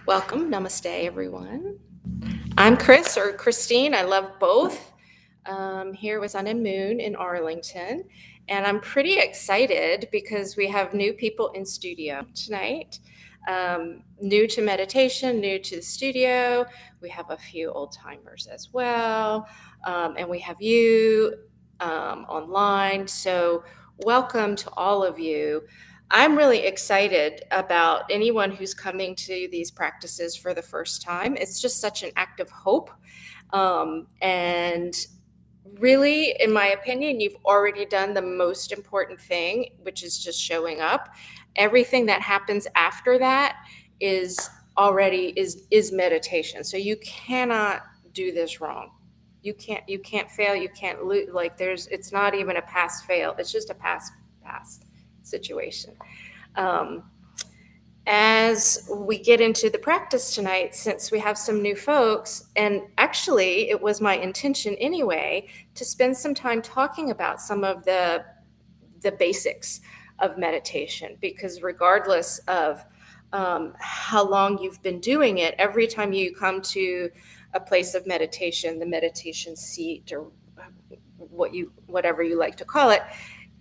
Welcome. Namaste, everyone. I'm Chris or Christine. I love both. Here with Sun and Moon in Arlington. And I'm pretty excited because we have new people in studio tonight. New to meditation, new to the studio. We have a few old timers as well. And we have you online. So, welcome to all of you. I'm really excited about anyone who's coming to these practices for the first time. It's just such an act of hope. And really, in my opinion, you've already done the most important thing, which is just showing up. Everything that happens after that is already is meditation. So you cannot do this wrong. You can't fail, you can't lose. Like it's not even a pass fail, it's just a pass situation. um, as we get into the practice tonight, since we have some new folks, and actually it was my intention anyway to spend some time talking about some of the basics of meditation, because regardless of how long you've been doing it, every time you come to a place of meditation, the meditation seat, or whatever you like to call it,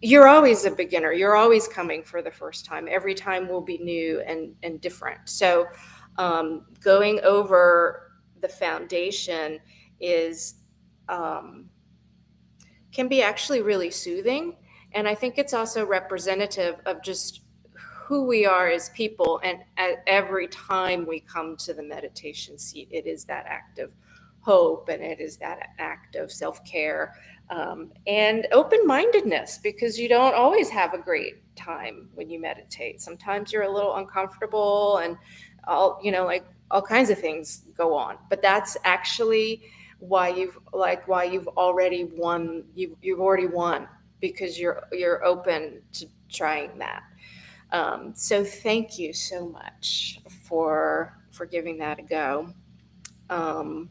you're always a beginner. You're always coming for the first time. Every time will be new and different. So going over the foundation is can be actually really soothing. And I think it's also representative of just who we are as people. And at every time we come to the meditation seat, it is that act of hope, and it is that act of self-care, and open-mindedness, because you don't always have a great time when you meditate. Sometimes you're a little uncomfortable, and like all kinds of things go on. But that's actually why you've already won. You've already won, because you're open to trying that. So thank you so much for giving that a go. um,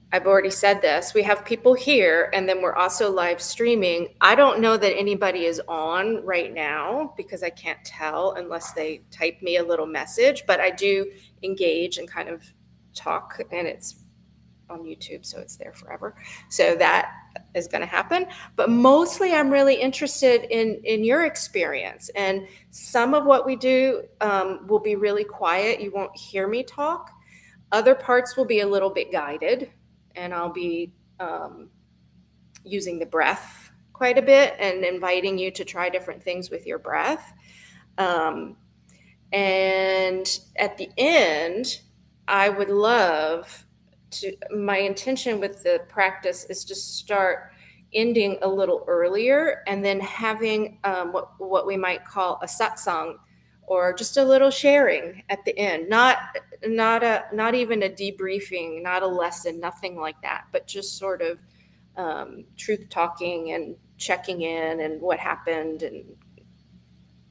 I've already said this. We have people here, and then we're also live streaming. I don't know that anybody is on right now because I can't tell unless they type me a little message, but I do engage and kind of talk, and it's on YouTube, so it's there forever. So that is going to happen. But mostly, I'm really interested in your experience. And some of what we do will be really quiet. You won't hear me talk. Other parts will be a little bit guided, and I'll be using the breath quite a bit and inviting you to try different things with your breath. Um, and at the end, I would love my intention with the practice is to start ending a little earlier, and then having what we might call a satsang, or just a little sharing at the end. Not even a debriefing, not a lesson, nothing like that, but just sort of truth talking and checking in and what happened, and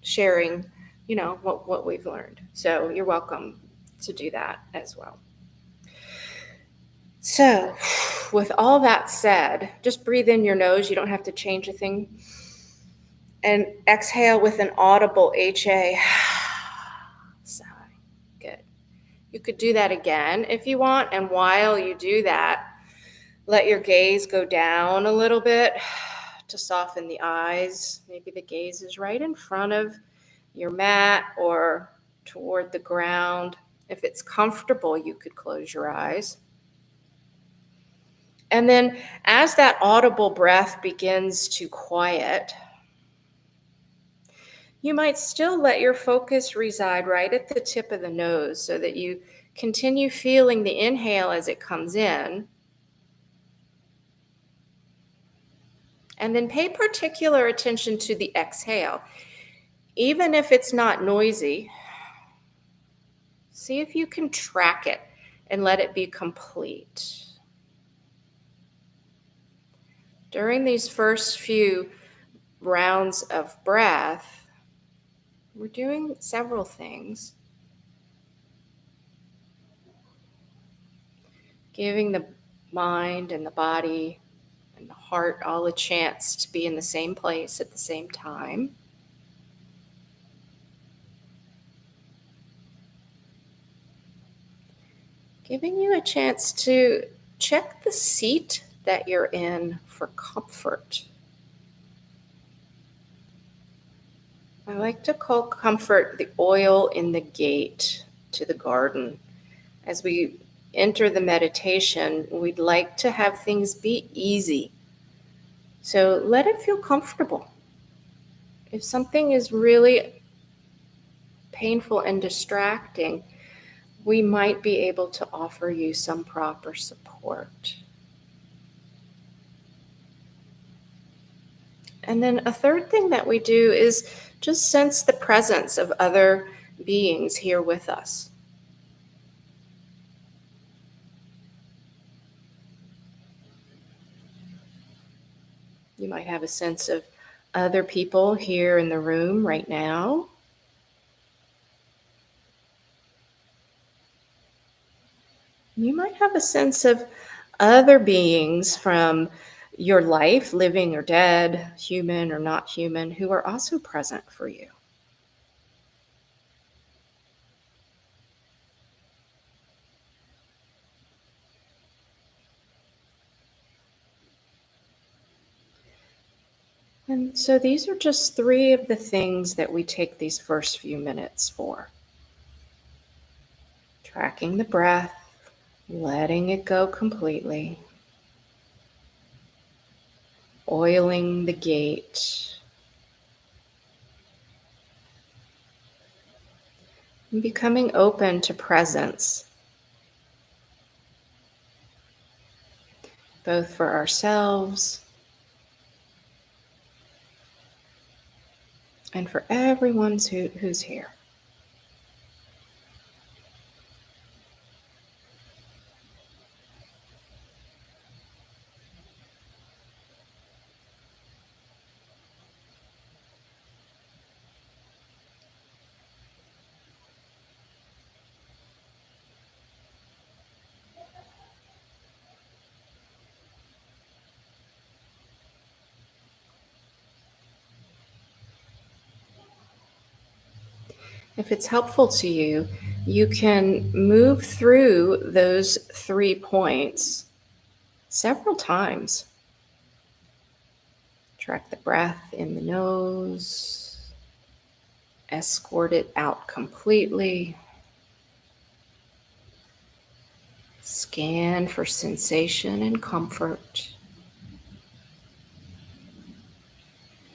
sharing what we've learned. So you're welcome to do that as well. So, with all that said, just breathe in your nose. You don't have to change a thing. And exhale with an audible HA sigh. Good. You could do that again if you want. And while you do that, let your gaze go down a little bit to soften the eyes. Maybe the gaze is right in front of your mat or toward the ground. If it's comfortable, you could close your eyes. And then as that audible breath begins to quiet, you might still let your focus reside right at the tip of the nose, so that you continue feeling the inhale as it comes in. And then pay particular attention to the exhale. Even if it's not noisy, see if you can track it and let it be complete. During these first few rounds of breath, we're doing several things. Giving the mind and the body and the heart all a chance to be in the same place at the same time. Giving you a chance to check the seat that you're in for comfort. I like to call comfort the oil in the gate to the garden. As we enter the meditation, we'd like to have things be easy. So let it feel comfortable. If something is really painful and distracting, we might be able to offer you some proper support. And then a third thing that we do is just sense the presence of other beings here with us. You might have a sense of other people here in the room right now. You might have a sense of other beings from your life, living or dead, human or not human, who are also present for you. And so these are just three of the things that we take these first few minutes for: tracking the breath, letting it go completely, oiling the gate, and becoming open to presence, both for ourselves and for everyone who's here. If it's helpful to you, you can move through those 3 points several times. Track the breath in the nose, escort it out completely, scan for sensation and comfort,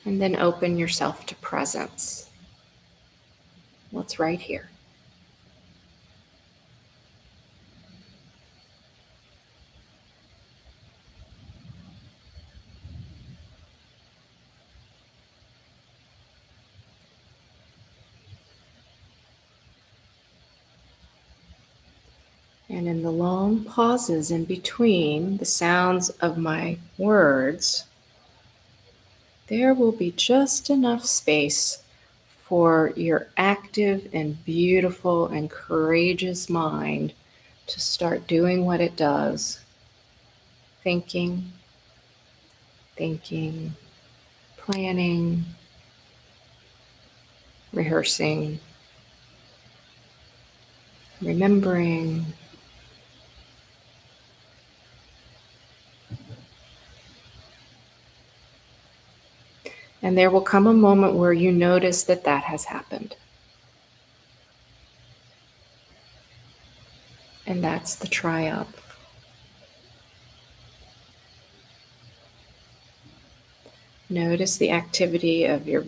and then open yourself to presence. What's right here? And in the long pauses in between the sounds of my words, there will be just enough space for your active and beautiful and courageous mind to start doing what it does: thinking, thinking, planning, rehearsing, remembering. And there will come a moment where you notice that that has happened. And that's the triumph. Notice the activity of your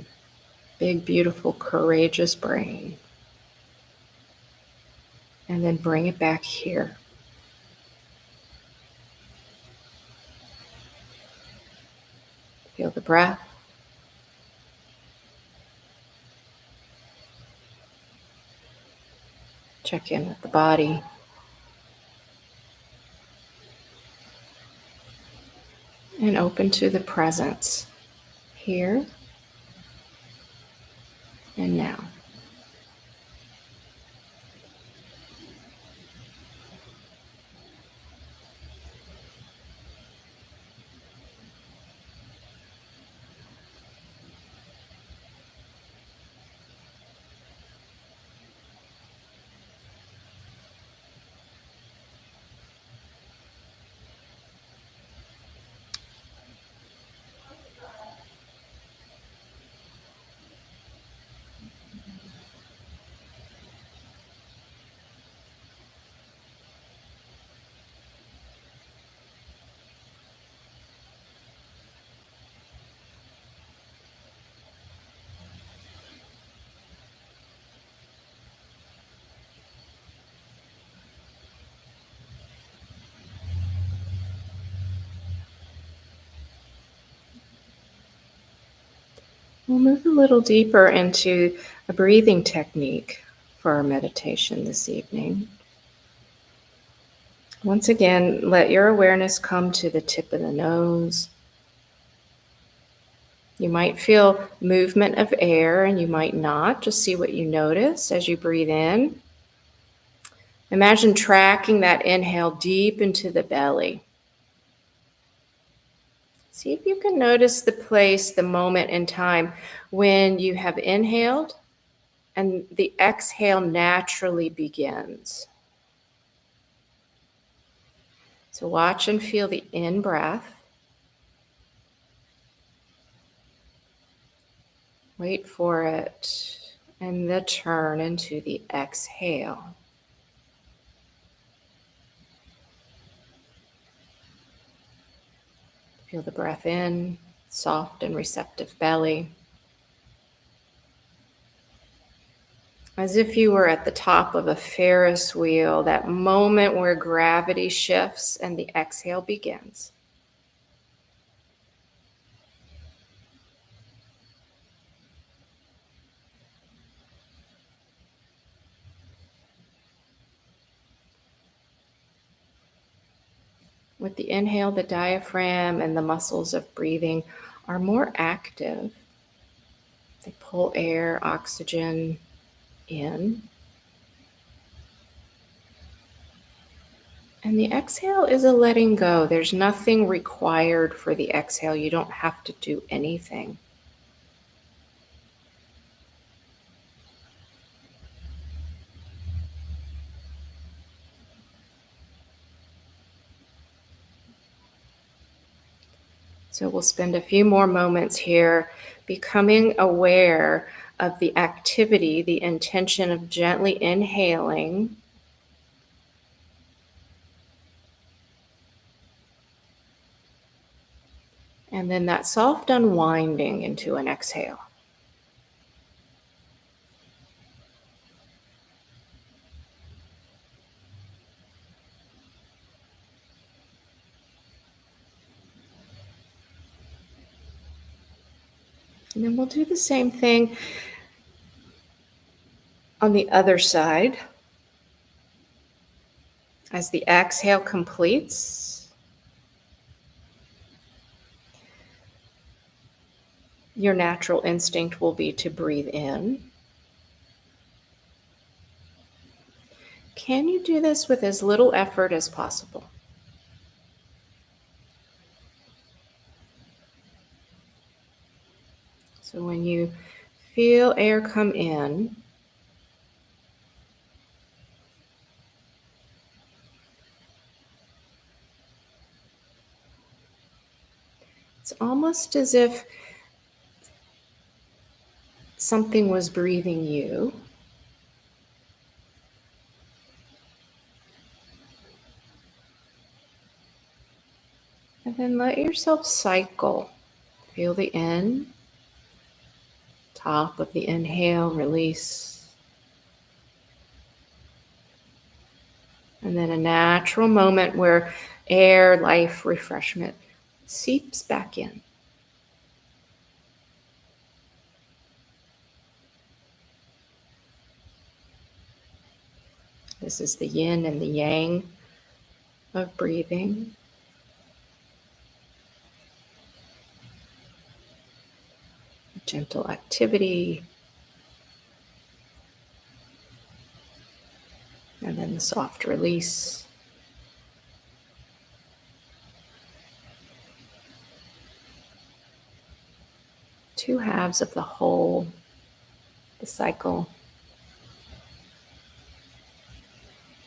big, beautiful, courageous brain. And then bring it back here. Feel the breath. Check in with the body. And open to the presence here and now. We'll move a little deeper into a breathing technique for our meditation this evening. Once again, let your awareness come to the tip of the nose. You might feel movement of air and you might not. Just see what you notice as you breathe in. Imagine tracking that inhale deep into the belly. See if you can notice the place, the moment in time when you have inhaled and the exhale naturally begins. So watch and feel the in-breath. Wait for it. And the turn into the exhale. Feel the breath in, soft and receptive belly. As if you were at the top of a Ferris wheel, that moment where gravity shifts and the exhale begins. With the inhale, the diaphragm and the muscles of breathing are more active. They pull air, oxygen in. And the exhale is a letting go. There's nothing required for the exhale. You don't have to do anything. So we'll spend a few more moments here becoming aware of the activity, the intention of gently inhaling. And then that soft unwinding into an exhale. And then we'll do the same thing on the other side. As the exhale completes, your natural instinct will be to breathe in. Can you do this with as little effort as possible? So when you feel air come in, it's almost as if something was breathing you. And then let yourself cycle. Feel the in, top of the inhale, release. And then a natural moment where air, life, refreshment seeps back in. This is the yin and the yang of breathing. Gentle activity. And then the soft release. Two halves of the whole, the cycle.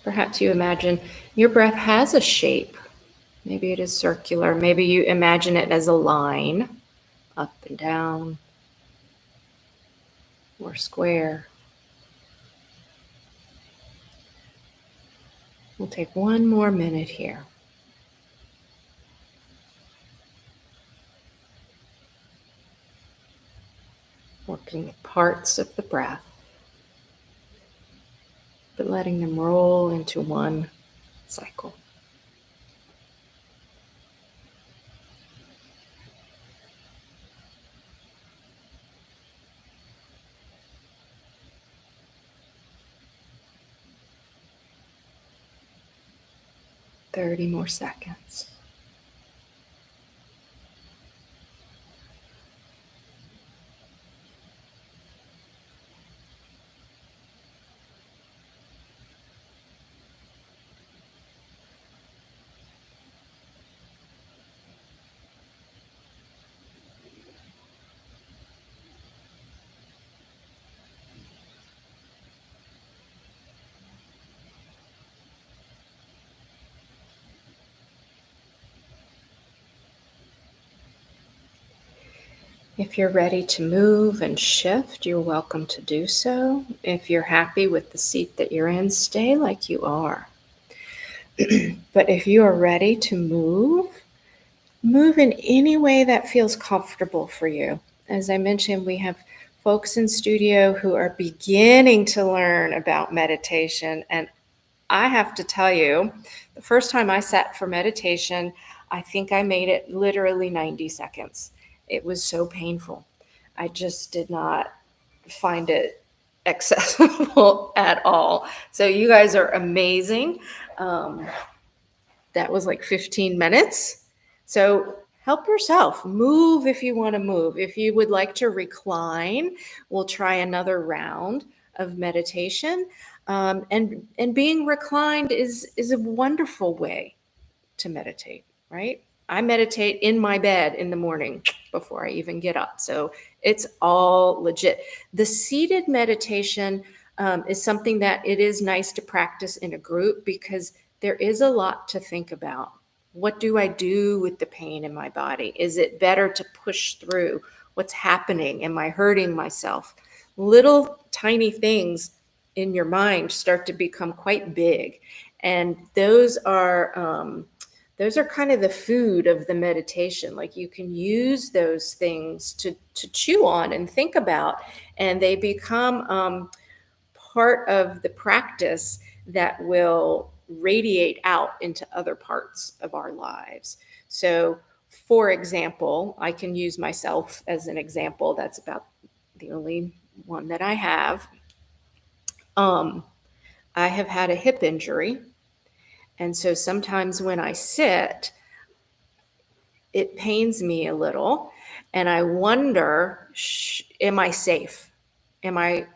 Perhaps you imagine your breath has a shape. Maybe it is circular. Maybe you imagine it as a line, up and down, or square. We'll take one more minute here. Working with parts of the breath, but letting them roll into one cycle. 30 more seconds. If you're ready to move and shift, you're welcome to do so. If you're happy with the seat that you're in, stay like you are. But if you are ready to move, move in any way that feels comfortable for you. As I mentioned, we have folks in studio who are beginning to learn about meditation. And I have to tell you, the first time I sat for meditation, I think I made it literally 90 seconds. It was so painful. I just did not find it accessible at all. So you guys are amazing. Um, that was like 15 minutes. So help yourself. Move if you want to move. If you would like to recline, we'll try another round of meditation. And being reclined is a wonderful way to meditate, right? I meditate in my bed in the morning before I even get up. So it's all legit. The seated meditation is something that it is nice to practice in a group because there is a lot to think about. What do I do with the pain in my body? Is it better to push through? What's happening? Am I hurting myself? Little tiny things in your mind start to become quite big. And those are kind of the food of the meditation. Like you can use those things to chew on and think about, and they become part of the practice that will radiate out into other parts of our lives. So, for example, I can use myself as an example. That's about the only one that I have. Um, I have had a hip injury. And so sometimes when I sit, it pains me a little. And I wonder, am I safe? Am I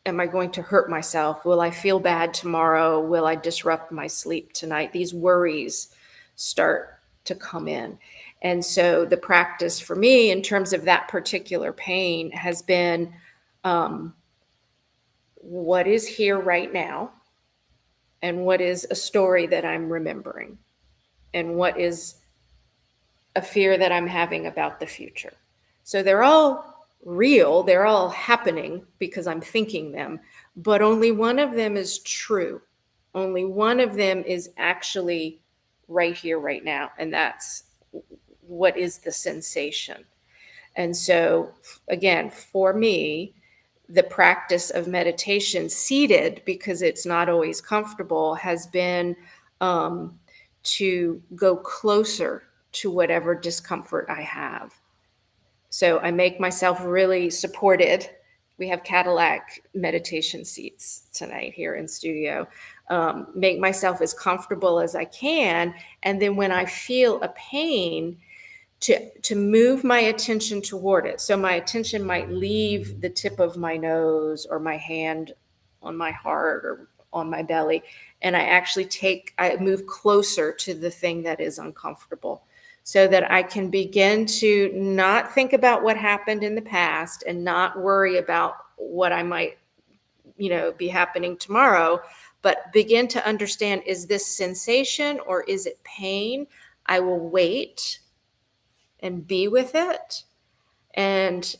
going to hurt myself? Will I feel bad tomorrow? Will I disrupt my sleep tonight? These worries start to come in. And so the practice for me in terms of that particular pain has been what is here right now and what is a story that I'm remembering and what is a fear that I'm having about the future. So they're all real, they're all happening because I'm thinking them, but only one of them is true. Only one of them is actually right here, right now. And that's what is the sensation. And so, again, for me, the practice of meditation seated, because it's not always comfortable, has been um, to go closer to whatever discomfort I have. So I make myself really supported. We have Cadillac meditation seats tonight here in studio. Make myself as comfortable as I can. And then when I feel a pain, to move my attention toward it. So my attention might leave the tip of my nose or my hand on my heart or on my belly. And I move closer to the thing that is uncomfortable so that I can begin to not think about what happened in the past and not worry about what I might, be happening tomorrow, but begin to understand, is this sensation or is it pain? I will wait and be with it and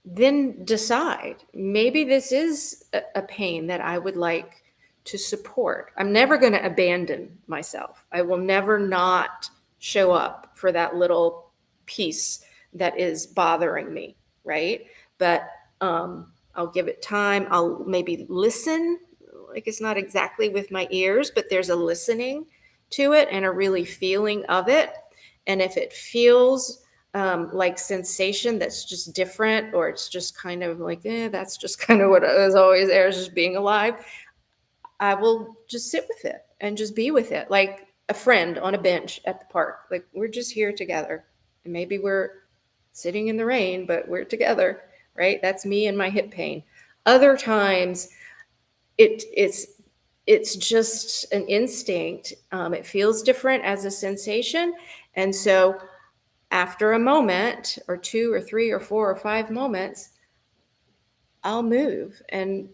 then decide, maybe this is a pain that I would like to support. I'm never going to abandon myself. I will never not show up for that little piece that is bothering me, right? But I'll give it time. I'll maybe listen. Like it's not exactly with my ears, but there's a listening to it and a really feeling of it. And if it feels like sensation that's just different, or it's just kind of like, that's just kind of what is always there, is just being alive, I will just sit with it and just be with it like a friend on a bench at the park. Like we're just here together. And maybe we're sitting in the rain, but we're together, right? That's me and my hip pain. Other times it's just an instinct. It feels different as a sensation. And so after a moment or two or three or four or five moments, I'll move and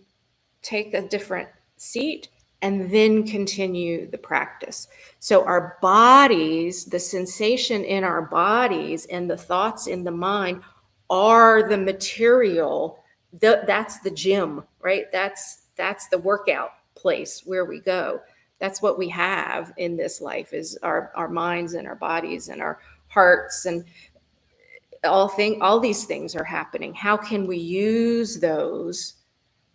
take a different seat and then continue the practice. So our bodies, the sensation in our bodies and the thoughts in the mind are the material. That's the gym, right? That's the workout place where we go. That's what we have in this life is our minds and our bodies and our hearts, and all these things are happening. How can we use those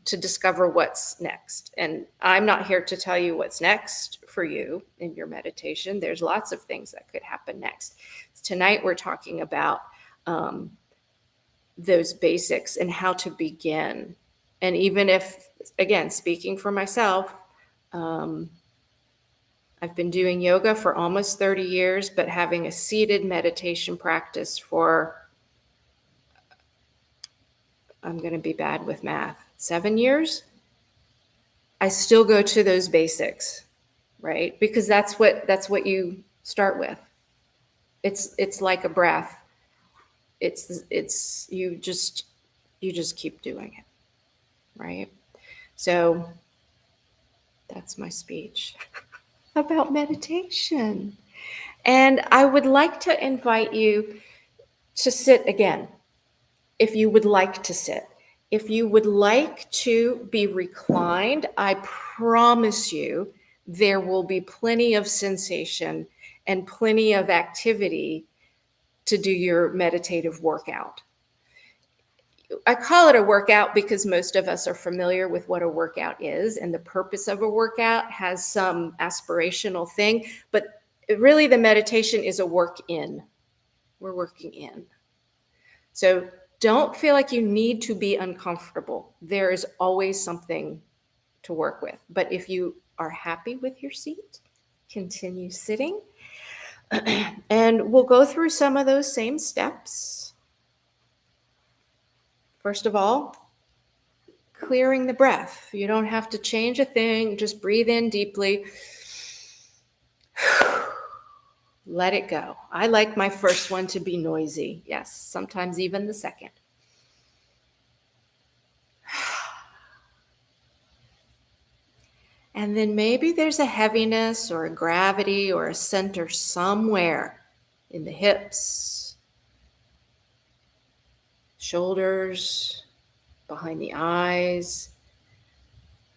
to discover what's next? And I'm not here to tell you what's next for you in your meditation. There's lots of things that could happen next. Tonight, we're talking about um, those basics and how to begin. And even if, again, speaking for myself, um, I've been doing yoga for almost 30 years, but having a seated meditation practice for, I'm going to be bad with math, 7 years. I still go to those basics, right? Because that's what you start with. It's like a breath. It's you just keep doing it, right? So that's my speech about meditation. And I would like to invite you to sit again, if you would like to sit. If you would like to be reclined, I promise you there will be plenty of sensation and plenty of activity to do your meditative workout. I call it a workout because most of us are familiar with what a workout is, and the purpose of a workout has some aspirational thing, but really the meditation is a work in. We're working in. So don't feel like you need to be uncomfortable. There is always something to work with. But if you are happy with your seat, continue sitting. And we'll go through some of those same steps. First of all, clearing the breath. You don't have to change a thing. Just breathe in deeply. Let it go. I like my first one to be noisy. Yes, sometimes even the second. And then maybe there's a heaviness or a gravity or a center somewhere in the hips, shoulders, behind the eyes.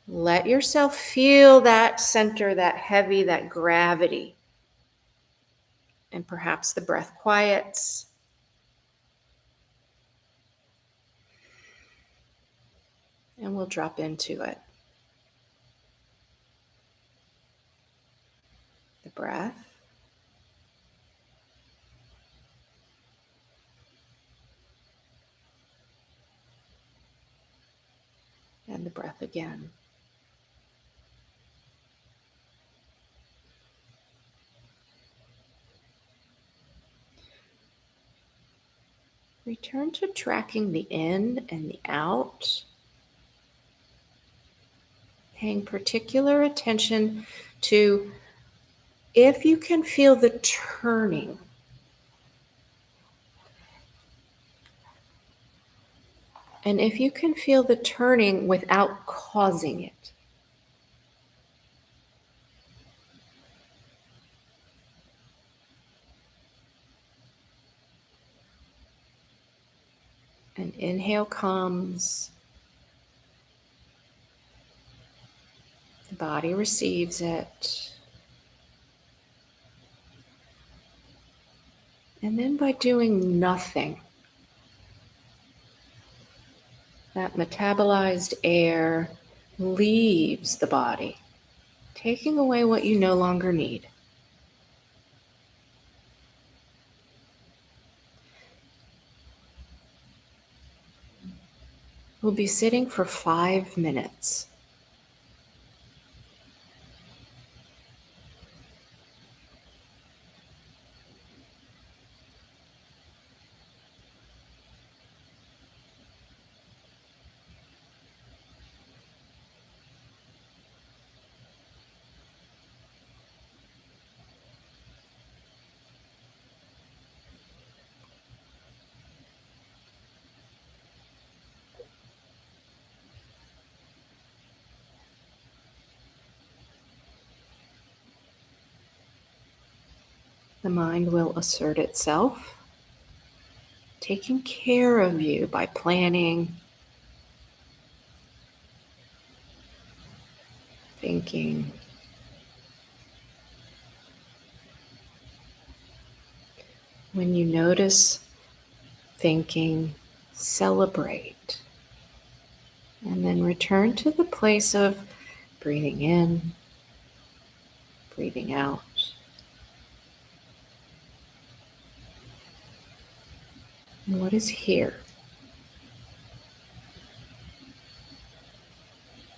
Let yourself feel that center, that heavy, that gravity. And perhaps the breath quiets. And we'll drop into it. The breath. And the breath again. Return to tracking the in and the out, paying particular attention to if you can feel the turning. And if you can feel the turning without causing it. An inhale comes, the body receives it. And then by doing nothing, that metabolized air leaves the body, taking away what you no longer need. We'll be sitting for 5 minutes. The mind will assert itself, taking care of you by planning, thinking. When you notice thinking, celebrate, and then return to the place of breathing in, breathing out. And what is here?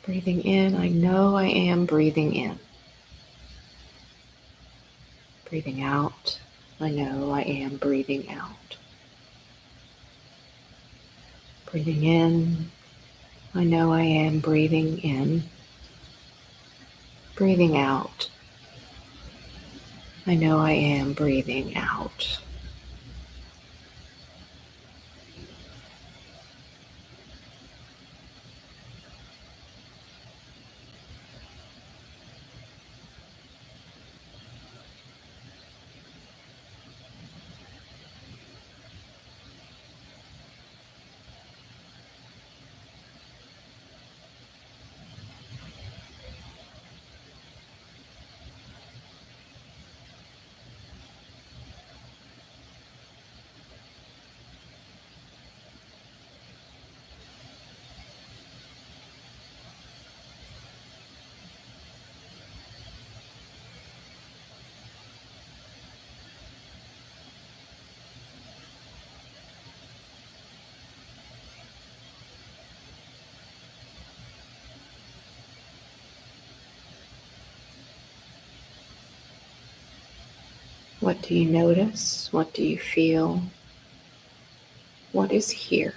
Breathing in, I know I am breathing in. Breathing out, I know I am breathing out. Breathing in, I know I am breathing in. Breathing out, I know I am breathing out. What do you notice? What do you feel? What is here?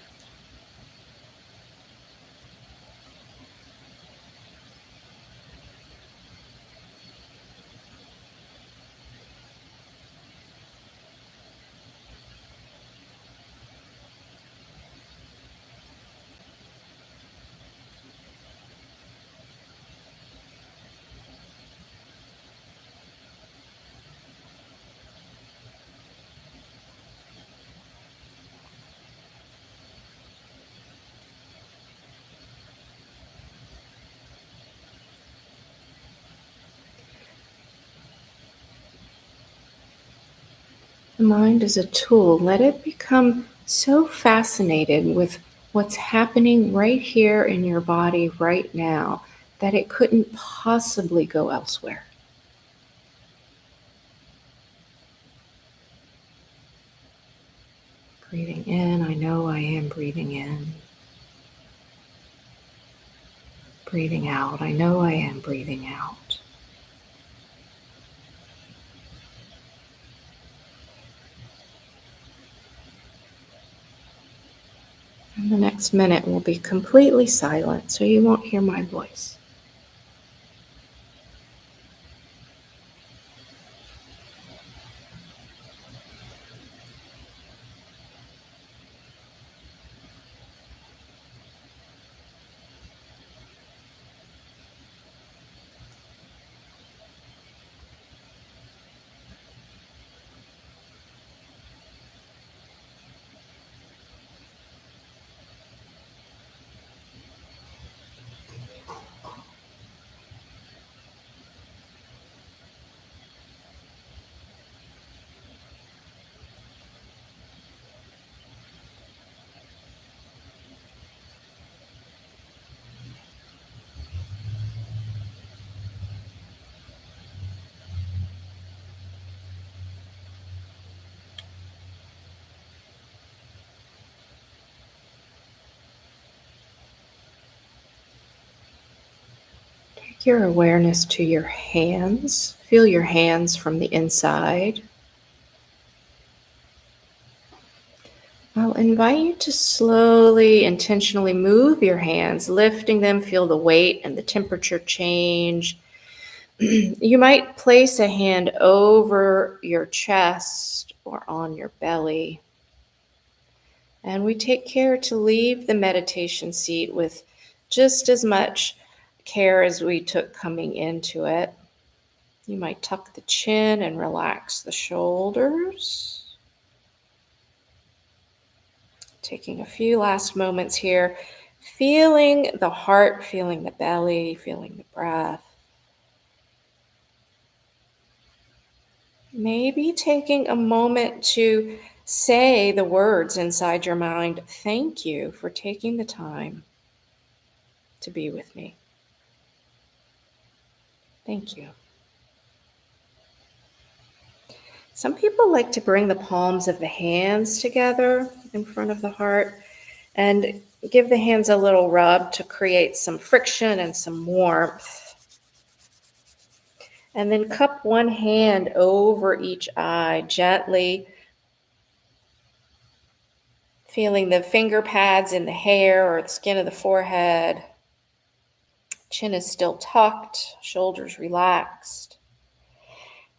The mind is a tool. Let it become so fascinated with what's happening right here in your body right now that it couldn't possibly go elsewhere. Breathing in, I know I am breathing in. Breathing out, I know I am breathing out. And the next minute will be completely silent, so you won't hear my voice. Take your awareness to your hands. Feel your hands from the inside. I'll invite you to slowly, intentionally move your hands, lifting them, feel the weight and the temperature change. You might place a hand over your chest or on your belly. And we take care to leave the meditation seat with just as much care as we took coming into it. You might tuck the chin and relax the shoulders. Taking a few last moments here, feeling the heart, feeling the belly, feeling the breath. Maybe taking a moment to say the words inside your mind, thank you for taking the time to be with me. Thank you. Some people like to bring the palms of the hands together in front of the heart and give the hands a little rub to create some friction and some warmth. And then cup one hand over each eye, gently feeling the finger pads in the hair or the skin of the forehead. Chin is still tucked, shoulders relaxed.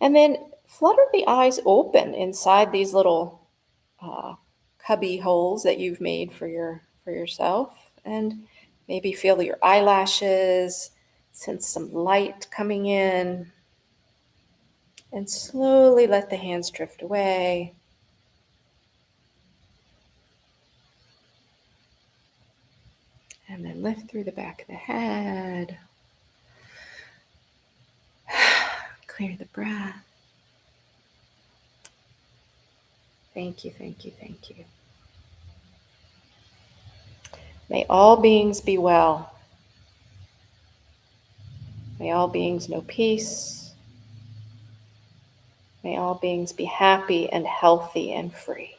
And then flutter the eyes open inside these little uh, cubby holes that you've made for yourself, and maybe feel your eyelashes, sense some light coming in, and slowly let the hands drift away. And then lift through the back of the head. Clear the breath. Thank you, thank you, thank you. May all beings be well. May all beings know peace. May all beings be happy and healthy and free.